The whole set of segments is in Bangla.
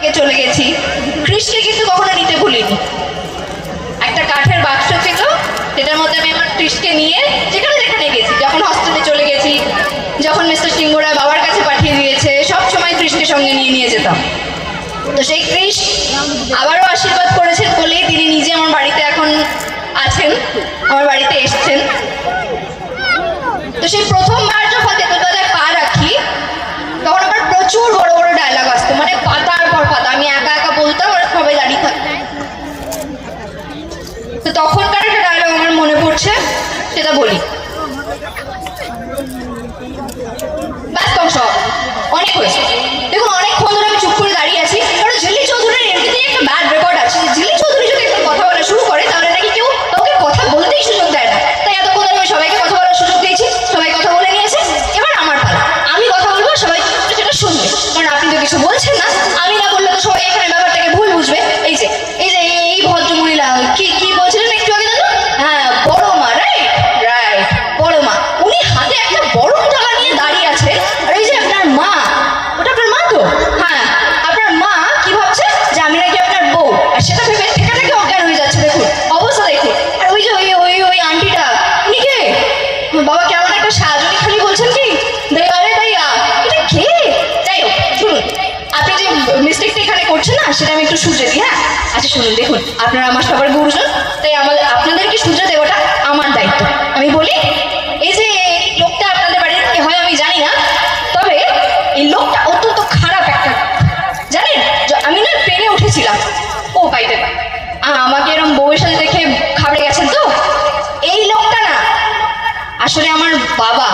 থেকে চলে গেছি, কৃষ্ণকে কিন্তু কখনো নিতে ভুলিনি। একটা কাঠের বাক্স ছিল, সেটার মধ্যে আমি আমার কৃষ্ণকে নিয়ে যেখানে যেখানে গেছি, যখন হস্টেলে চলে গেছি, যখন মিস্টার সিংহরা বাবার কাছে পাঠিয়ে দিয়েছে, সব সময় কৃষ্ণকে সঙ্গে নিয়ে যেতাম। তো সেই কৃষ্ণ আবারও আশীর্বাদ করেছেন বলেই তিনি নিজে আমার বাড়িতে এখন আছেন, আমার বাড়িতে এসছেন। তো সেই প্রথমবার যখন তেঁতুলতলায় পা রাখি, তখন আমার প্রচুর বড় বড় ডায়লগ আসতো, মানে পাতার পর পাতা আমি একা একা বলতাম আর সবাই দাঁড়িয়ে থাকতো। তো তখনকার একটা ডায়লগ আমার মনে পড়ছে, সেটা বলি। ব্যাস কংস, অনেক হয়েছে। দেখুন, অনেকক্ষণ ধরে আমি চুপ করে দাঁড়িয়ে আছি, কারণ ঝিল্লি চৌধুরীর এমনিতেই একটা ব্যাড রেকর্ড আছে। ঝিল্লি চৌধুরী যদি একটু কথা বলা শুরু করে, তাহলে নাকি কেউ কাউকে কথা বলতেই সুযোগ দেয় না। তাই এতক্ষণ ধরে আমি সবাইকে কথা বলার সুযোগ দিয়েছি, সবাই কথা বলে নিয়েছে। এবার আমার পালা, আমি কথা বলবো, সবাই সেটা শুনবে, কারণ আপনি তো কিছু বলছেন না। আমি না বললে তো সবাই এখানে ব্যাপারটাকে ভুল বুঝবে। এই যে এই ভদ্রমহিলা কি কি বলছিলেন একটু আগে দাদা? হ্যাঁ, বড় মা, রাইট রাইট, বড় মা। উনি হাতে একটা বড় থালা নিয়ে দাঁড়িয়ে আছে, আর ওই যে আপনার মা, ওটা আপনার মা তো? হ্যাঁ, আপনার মা কি ভাবছে যে আমি নাকি আপনার বউ, আর সেটা ভেবে থেকে থেকে অজ্ঞান হয়ে যাচ্ছে। দেখুন অবস্থা দেখুন। আর ওই যে ওই আন্টিটা, উনি কে? বাবা কেমন একটা সাজনি খালি বলছেন কি দয়া রে দয়া, এটা কে? যাই হোক, শুনুন, আপনি যে মিস্টেকটা এখানে করছেন না, সেটা আমি একটু শুধরে দিই। হ্যাঁ, আচ্ছা শুনুন, দেখুন আপনারা আমার সবার গুরুজন, তাই আপনাদেরকে শুধরে দেওয়াটা আমার দায়িত্ব। আমি বলি, এই যে লোকটা আপনাদের বাড়ির কে হয় আমি জানি না, তবে এই লোকটা অত্যন্ত খারাপ একটা, জানেন? আমি না ট্রেনে উঠেছিলাম, ও পাইতে আমাকে এরকম বউয়ের সাথে দেখে খাবড়ে গেছেন তো। এই লোকটা না আসলে আমার বাবা।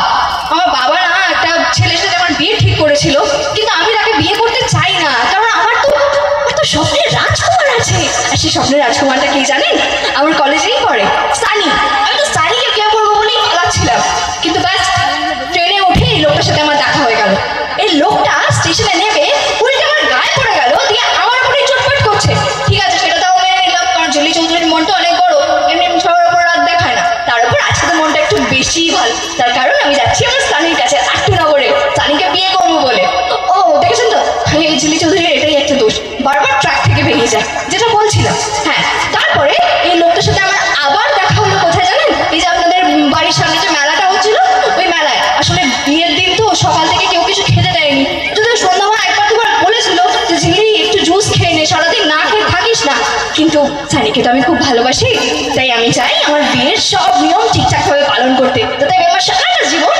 আমার বাবা না একটা ছেলের সাথে আমার বিয়ে ঠিক করেছিল, কিন্তু আমি তাকে বিয়ে করতে চাই না, কারণ আমার তো স্বপ্নের রাজকুমার আছে। আর সেই স্বপ্নের রাজকুমারটা কি জানেন? আমার কলেজেই পড়ে, সানি। আমি তো সানিকে বিয়ে করবো বলেই পালাচ্ছিলাম, কিন্তু ব্যাস ট্রেনে উঠে এই লোকটার সাথে আমার দেখা হয়ে গেল। এই লোকটা স্টেশনে নেমে উল্টে আমার গায়ে পড়ে গেল, দিয়ে আমার উপরে চটপট করছে। ঠিক আছে, সেটা তাও মেনে নিলাম, কারণ ঝিল্লি চৌধুরীর মনটা অনেক বড়, এমনি সবার উপর রাত দেখায় না। তার উপর আজকে তো মনটা একটু বেশিই ভালো, তার কারণ আমি যাচ্ছি আমার সানির কাছে আট্টুনগরে, সানিকে বিয়ে করবো বলে। ও দেখেছেন তো, এই ঝিল্লি চৌধুরীর এটাই একটা দোষ, বারবার ট্র্যাক থেকে বেরিয়ে যায়, যেটা বলছিলাম। হ্যাঁ, তারপরে এই লোকটার সাথে আমার আবার দেখা হলো কোথায় জানেন? এই যে আপনাদের বাড়ির সামনে যে মেলাটা হচ্ছিল, ওই মেলায়। আসলে বিয়ের দিন তো সকাল থেকে কেউ কিছু খেতে দেয়নি, যদি সন্ধ্যাবেলা একবার দুবার বলেছিল যে ঝিল্লি একটু জুস খেয়ে নে, সারাদিন না খেয়ে থাকিস না। কিন্তু সানিকে তো আমি খুব ভালোবাসি, তাই আমি চাই আমার বিয়ের সব নিয়ম ঠিকঠাকভাবে পালন করতে, যাতে আমি আমার সারাটা জীবন